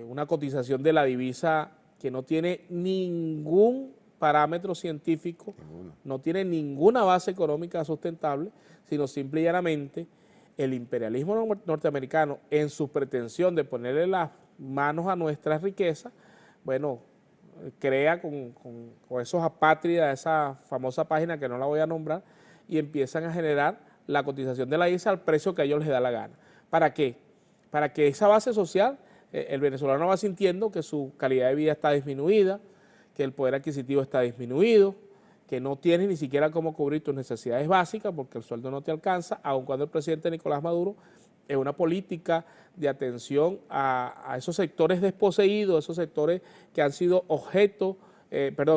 una cotización de la divisa que no tiene ningún parámetro científico, no tiene ninguna base económica sustentable, sino simple y llanamente el imperialismo norteamericano, en su pretensión de ponerle las manos a nuestras riquezas, bueno, crea con esos apátridas, esa famosa página que no la voy a nombrar, y empiezan a generar la cotización de la divisa al precio que a ellos les da la gana. ¿Para qué? Para que esa base social, el venezolano va sintiendo que su calidad de vida está disminuida, que el poder adquisitivo está disminuido, que no tienes ni siquiera cómo cubrir tus necesidades básicas porque el sueldo no te alcanza, aun cuando el presidente Nicolás Maduro es una política de atención a esos sectores desposeídos, esos sectores que han sido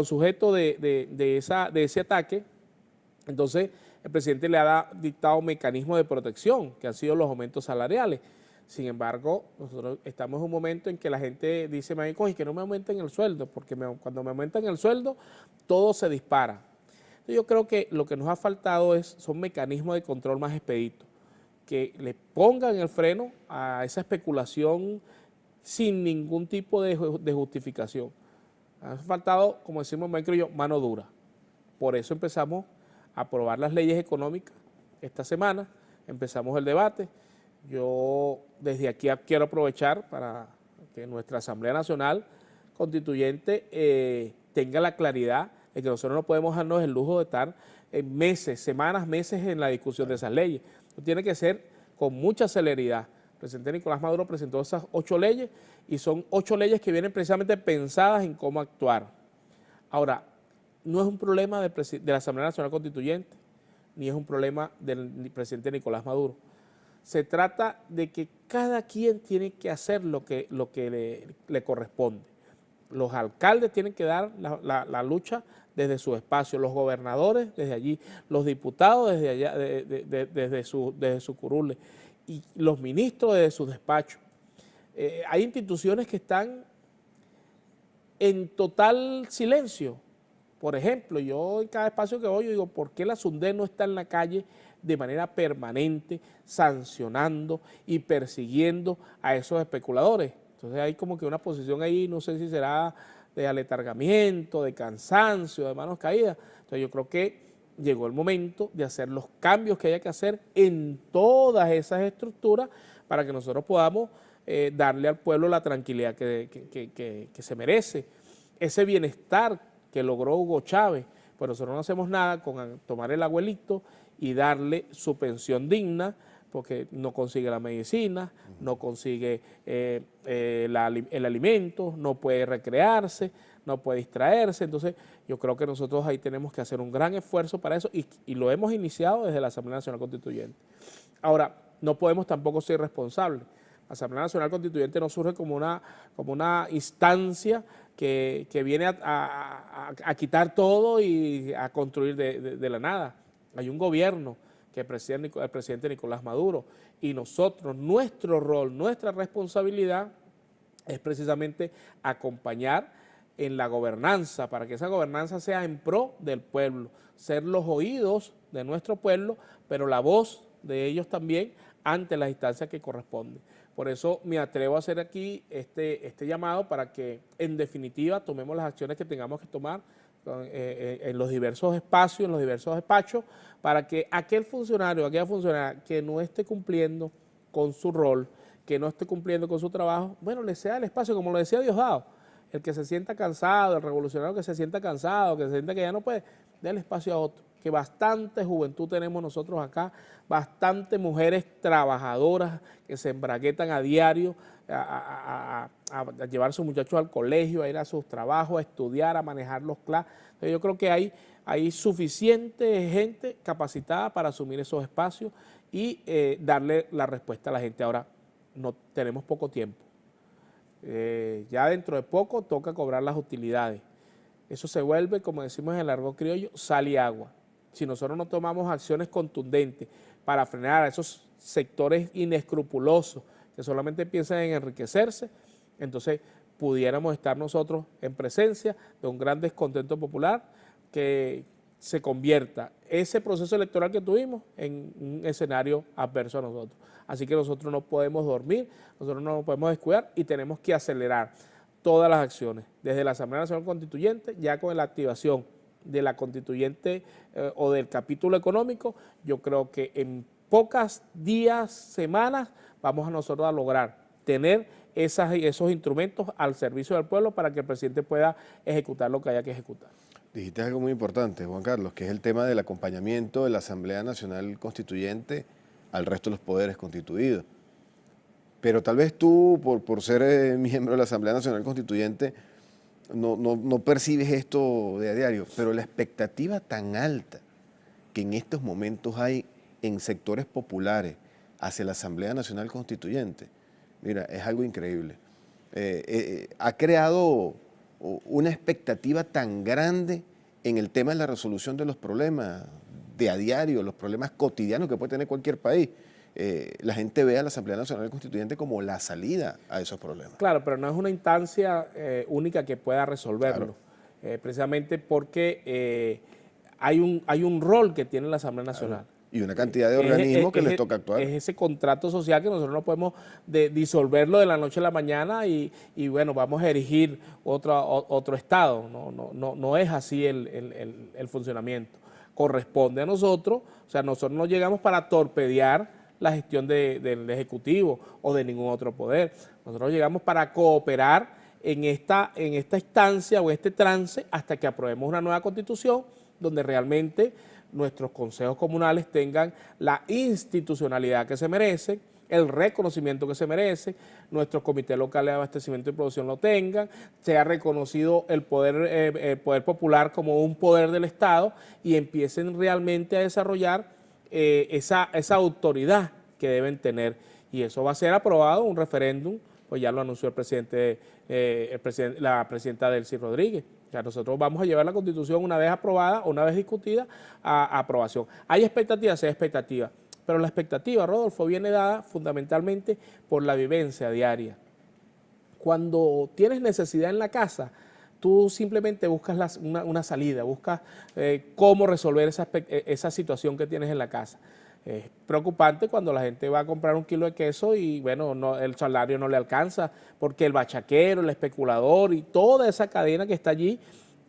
sujeto de ese ataque. Entonces, el presidente le ha dictado mecanismos de protección, que han sido los aumentos salariales. Sin embargo, nosotros estamos en un momento en que la gente dice, y que no me aumenten el sueldo, porque cuando me aumentan el sueldo, todo se dispara. Entonces, yo creo que lo que nos ha faltado son mecanismos de control más expeditos, que le pongan el freno a esa especulación sin ningún tipo de justificación. Ha faltado, como decimos en Criollo, mano dura. Por eso empezamos a aprobar las leyes económicas esta semana, empezamos el debate. Yo desde aquí quiero aprovechar para que nuestra Asamblea Nacional Constituyente tenga la claridad de que nosotros no podemos darnos el lujo de estar meses en la discusión de esas leyes. Tiene que ser con mucha celeridad. El presidente Nicolás Maduro presentó esas 8 leyes y son 8 leyes que vienen precisamente pensadas en cómo actuar. Ahora, no es un problema de la Asamblea Nacional Constituyente, ni es un problema del presidente Nicolás Maduro. Se trata de que cada quien tiene que hacer lo que le corresponde. Los alcaldes tienen que dar la lucha desde su espacio, los gobernadores desde allí, los diputados desde allá, desde su curule, y los ministros desde sus despachos. Hay instituciones que están en total silencio. Por ejemplo, yo en cada espacio que voy, yo digo, ¿por qué la SUNDES no está en la calle de manera permanente, sancionando y persiguiendo a esos especuladores? Entonces hay como que una posición ahí, no sé si será de aletargamiento, de cansancio, de manos caídas. Entonces yo creo que llegó el momento de hacer los cambios que haya que hacer en todas esas estructuras para que nosotros podamos darle al pueblo la tranquilidad que se merece. Ese bienestar que logró Hugo Chávez, pues nosotros no hacemos nada con tomar el abuelito y darle su pensión digna, porque no consigue la medicina, no consigue el alimento, no puede recrearse, no puede distraerse. Entonces yo creo que nosotros ahí tenemos que hacer un gran esfuerzo para eso y lo hemos iniciado desde la Asamblea Nacional Constituyente. Ahora, no podemos tampoco ser responsables. La Asamblea Nacional Constituyente no surge como una instancia que viene a quitar todo y a construir de la nada. Hay un gobierno que preside el presidente Nicolás Maduro y nosotros, nuestro rol, nuestra responsabilidad es precisamente acompañar en la gobernanza, para que esa gobernanza sea en pro del pueblo, ser los oídos de nuestro pueblo, pero la voz de ellos también ante las instancias que corresponden. Por eso me atrevo a hacer aquí este llamado para que, en definitiva, tomemos las acciones que tengamos que tomar en los diversos espacios, en los diversos despachos, para que aquel funcionario, aquella funcionaria que no esté cumpliendo con su rol, que no esté cumpliendo con su trabajo, bueno, le sea el espacio, como lo decía Diosdado, el que se sienta cansado, el revolucionario que se sienta cansado, que se sienta que ya no puede, dé el espacio a otro, que bastante juventud tenemos nosotros acá, bastante mujeres trabajadoras que se embraguetan a diario a llevar a sus muchachos al colegio, a ir a sus trabajos, a estudiar, a manejar los clases. Entonces yo creo que hay suficiente gente capacitada para asumir esos espacios y darle la respuesta a la gente. Ahora, no tenemos poco tiempo. Ya dentro de poco toca cobrar las utilidades. Eso se vuelve, como decimos en el argot criollo, sal y agua. Si nosotros no tomamos acciones contundentes para frenar a esos sectores inescrupulosos que solamente piensan en enriquecerse, entonces pudiéramos estar nosotros en presencia de un gran descontento popular que se convierta ese proceso electoral que tuvimos en un escenario adverso a nosotros. Así que nosotros no podemos dormir, nosotros no nos podemos descuidar y tenemos que acelerar todas las acciones, desde la Asamblea Nacional Constituyente, ya con la activación de la constituyente o del capítulo económico, yo creo que en pocos días, semanas, vamos a nosotros a lograr tener esos instrumentos al servicio del pueblo para que el presidente pueda ejecutar lo que haya que ejecutar. Dijiste algo muy importante, Juan Carlos, que es el tema del acompañamiento de la Asamblea Nacional Constituyente al resto de los poderes constituidos. Pero tal vez tú, por ser miembro de la Asamblea Nacional Constituyente, no percibes esto de a diario, pero la expectativa tan alta que en estos momentos hay en sectores populares hacia la Asamblea Nacional Constituyente, mira, es algo increíble. Ha creado una expectativa tan grande en el tema de la resolución de los problemas de a diario, los problemas cotidianos que puede tener cualquier país. La gente ve a la Asamblea Nacional Constituyente como la salida a esos problemas. Claro, pero no es una instancia única que pueda resolverlo, claro. Precisamente porque hay un rol que tiene la Asamblea Nacional. Claro. Y una cantidad de organismos que les toca actuar. Es ese contrato social que nosotros no podemos disolverlo de la noche a la mañana y bueno, vamos a erigir otro Estado. No es así el funcionamiento. Corresponde a nosotros, o sea, nosotros no llegamos para torpedear la gestión del Ejecutivo o de ningún otro poder. Nosotros llegamos para cooperar en esta instancia o este trance hasta que aprobemos una nueva Constitución donde realmente nuestros consejos comunales tengan la institucionalidad que se merecen, el reconocimiento que se merece, nuestros comités locales de abastecimiento y producción lo tengan, sea reconocido el poder popular como un poder del Estado y empiecen realmente a desarrollar esa autoridad que deben tener. Y eso va a ser aprobado, un referéndum, pues ya lo anunció la presidenta Delcy Rodríguez. O sea, nosotros vamos a llevar la Constitución una vez aprobada, una vez discutida, a aprobación. ¿Hay expectativas? Sí, hay expectativas. Pero la expectativa, Rodolfo, viene dada fundamentalmente por la vivencia diaria. Cuando tienes necesidad en la casa, tú simplemente buscas una salida, buscas cómo resolver esa situación que tienes en la casa. Es preocupante cuando la gente va a comprar un kilo de queso y bueno, el salario no le alcanza porque el bachaquero, el especulador y toda esa cadena que está allí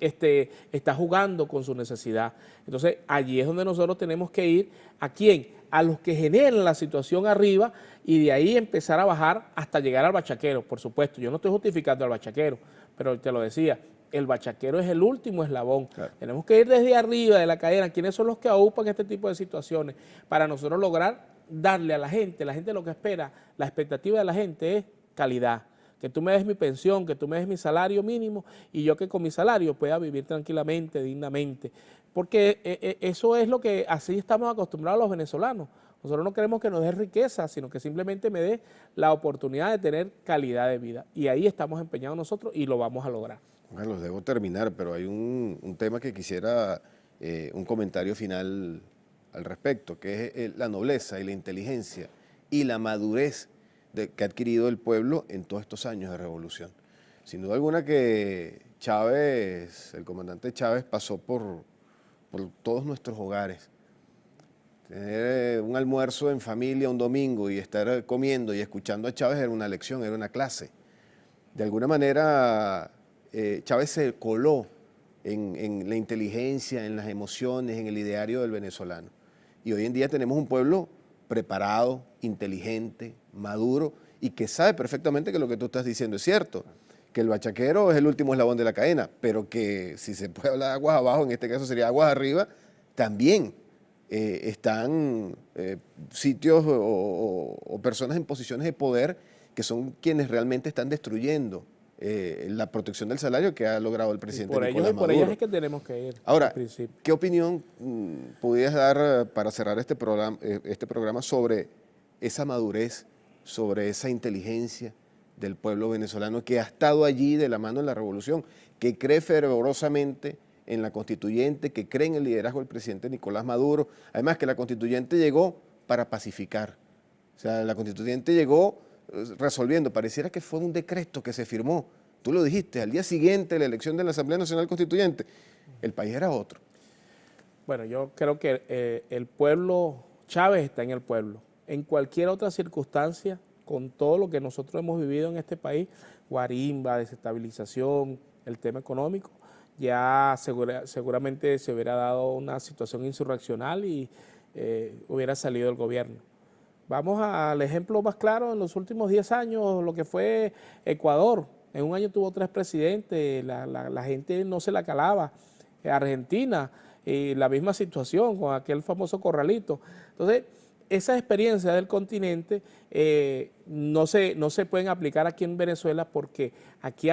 está jugando con su necesidad. Entonces allí es donde nosotros tenemos que ir. ¿A quién? A los que generan la situación arriba y de ahí empezar a bajar hasta llegar al bachaquero. Por supuesto, yo no estoy justificando al bachaquero, pero te lo decía, el bachaquero es el último eslabón. Claro. Tenemos que ir desde arriba de la cadena. ¿Quiénes son los que aupan este tipo de situaciones? Para nosotros lograr darle a la gente lo que espera, la expectativa de la gente es calidad. Que tú me des mi pensión, que tú me des mi salario mínimo y yo que con mi salario pueda vivir tranquilamente, dignamente. Porque eso es lo que así estamos acostumbrados los venezolanos. Nosotros no queremos que nos dé riqueza, sino que simplemente me dé la oportunidad de tener calidad de vida. Y ahí estamos empeñados nosotros y lo vamos a lograr. Carlos, debo terminar, pero hay un tema que quisiera un comentario final al respecto, que es la nobleza y la inteligencia y la madurez que ha adquirido el pueblo en todos estos años de revolución. Sin duda alguna que Chávez, el comandante Chávez, pasó por todos nuestros hogares. Tener un almuerzo en familia un domingo y estar comiendo y escuchando a Chávez era una lección, era una clase. De alguna manera Chávez se coló en la inteligencia, en las emociones, en el ideario del venezolano. Y hoy en día tenemos un pueblo preparado, inteligente, maduro y que sabe perfectamente que lo que tú estás diciendo es cierto, que el bachaquero es el último eslabón de la cadena, pero que si se puede hablar de aguas abajo, en este caso sería aguas arriba, también están sitios o personas en posiciones de poder que son quienes realmente están destruyendo la protección del salario que ha logrado el presidente Nicolás Maduro. Por ellos es que tenemos que ir. Ahora, ¿qué opinión pudieras dar para cerrar este programa sobre esa madurez, sobre esa inteligencia del pueblo venezolano que ha estado allí de la mano en la revolución, que cree fervorosamente en la constituyente, que cree en el liderazgo del presidente Nicolás Maduro? Además que la constituyente llegó para pacificar. O sea, la constituyente llegó resolviendo. Pareciera que fue un decreto que se firmó. Tú lo dijiste, al día siguiente de la elección de la Asamblea Nacional Constituyente, el país era otro. Bueno, yo creo que el pueblo, Chávez está en el pueblo. En cualquier otra circunstancia, con todo lo que nosotros hemos vivido en este país, guarimba, desestabilización, el tema económico, ya seguramente se hubiera dado una situación insurreccional y hubiera salido el gobierno. Vamos al ejemplo más claro, en los últimos 10 años, lo que fue Ecuador. En un año tuvo 3 presidentes, la gente no se la calaba. Argentina, la misma situación con aquel famoso corralito. Entonces, esas experiencias del continente no se pueden aplicar aquí en Venezuela porque aquí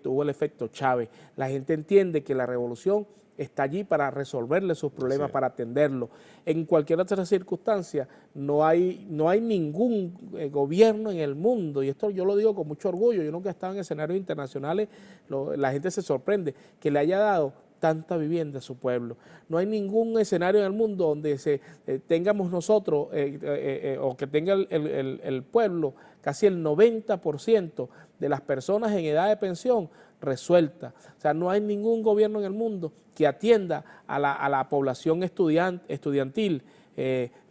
hubo el efecto Chávez. La gente entiende que la revolución está allí para resolverle sus problemas, para atenderlo. En cualquier otra circunstancia no hay ningún gobierno en el mundo, y esto yo lo digo con mucho orgullo, yo nunca he estado en escenarios internacionales, la gente se sorprende, que le haya dado tanta vivienda a su pueblo. No hay ningún escenario en el mundo donde tengamos nosotros o que tenga el pueblo casi el 90% de las personas en edad de pensión resuelta. O sea, no hay ningún gobierno en el mundo que atienda a la población estudiantil,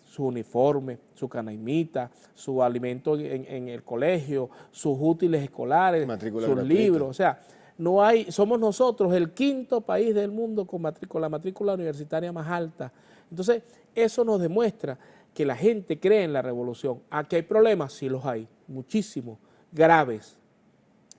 su uniforme, su canaimita, su alimento en el colegio, sus útiles escolares, sus libros, o sea, somos nosotros el 5º país del mundo con la matrícula universitaria más alta. Entonces, eso nos demuestra que la gente cree en la revolución. ¿Aquí hay problemas? Sí los hay, muchísimos, graves.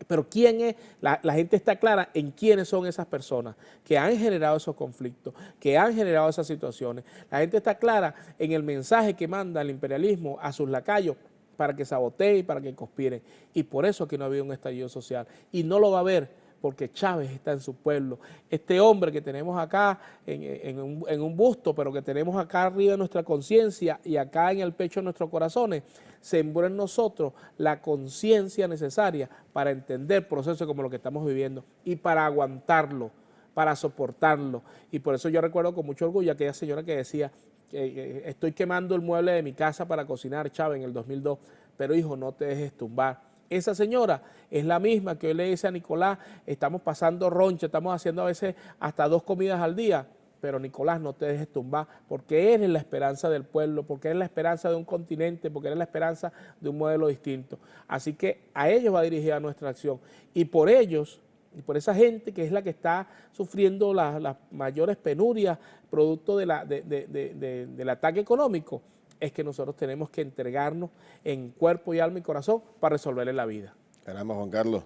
Pero ¿quién es? La gente está clara en quiénes son esas personas que han generado esos conflictos, que han generado esas situaciones. La gente está clara en el mensaje que manda el imperialismo a sus lacayos para que saboteen y para que conspiren. Y por eso que no ha habido un estallido social. Y no lo va a haber porque Chávez está en su pueblo. Este hombre que tenemos acá en un busto, pero que tenemos acá arriba de nuestra conciencia y acá en el pecho de nuestros corazones, sembró en nosotros la conciencia necesaria para entender procesos como los que estamos viviendo y para aguantarlo, para soportarlo. Y por eso yo recuerdo con mucho orgullo a aquella señora que decía, estoy quemando el mueble de mi casa para cocinar, Chávez, en el 2002, pero hijo, no te dejes tumbar. Esa señora es la misma que hoy le dice a Nicolás, estamos pasando roncha, estamos haciendo a veces hasta 2 comidas al día, pero Nicolás, no te dejes tumbar, porque eres la esperanza del pueblo, porque eres la esperanza de un continente, porque eres la esperanza de un modelo distinto. Así que a ellos va dirigida nuestra acción, y por ellos, y por esa gente que es la que está sufriendo las mayores penurias producto del ataque económico, es que nosotros tenemos que entregarnos en cuerpo y alma y corazón para resolverle la vida. Caramba, Juan Carlos,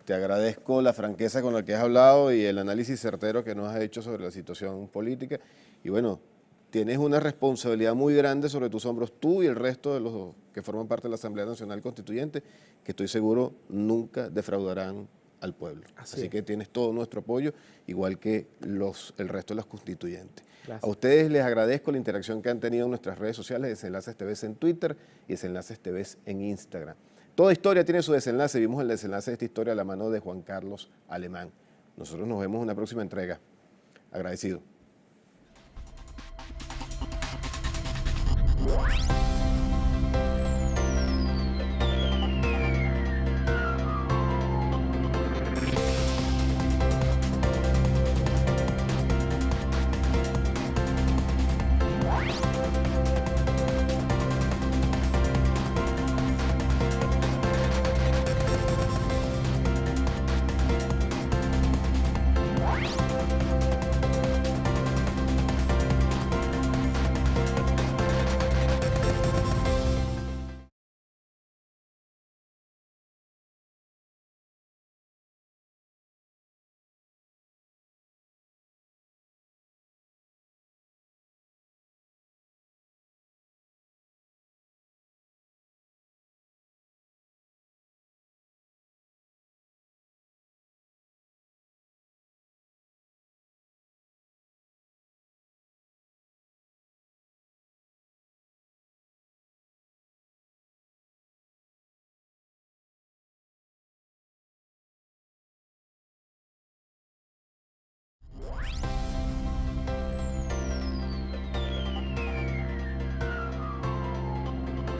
te agradezco la franqueza con la que has hablado y el análisis certero que nos has hecho sobre la situación política. Y bueno, tienes una responsabilidad muy grande sobre tus hombros, tú y el resto de los que forman parte de la Asamblea Nacional Constituyente, que estoy seguro nunca defraudarán al pueblo. Así que tienes todo nuestro apoyo, igual que el resto de los constituyentes. Gracias. A ustedes les agradezco la interacción que han tenido en nuestras redes sociales, Desenlaces TV en Twitter y Desenlaces TV en Instagram. Toda historia tiene su desenlace, vimos el desenlace de esta historia a la mano de Juan Carlos Alemán. Nosotros nos vemos en una próxima entrega. Agradecido.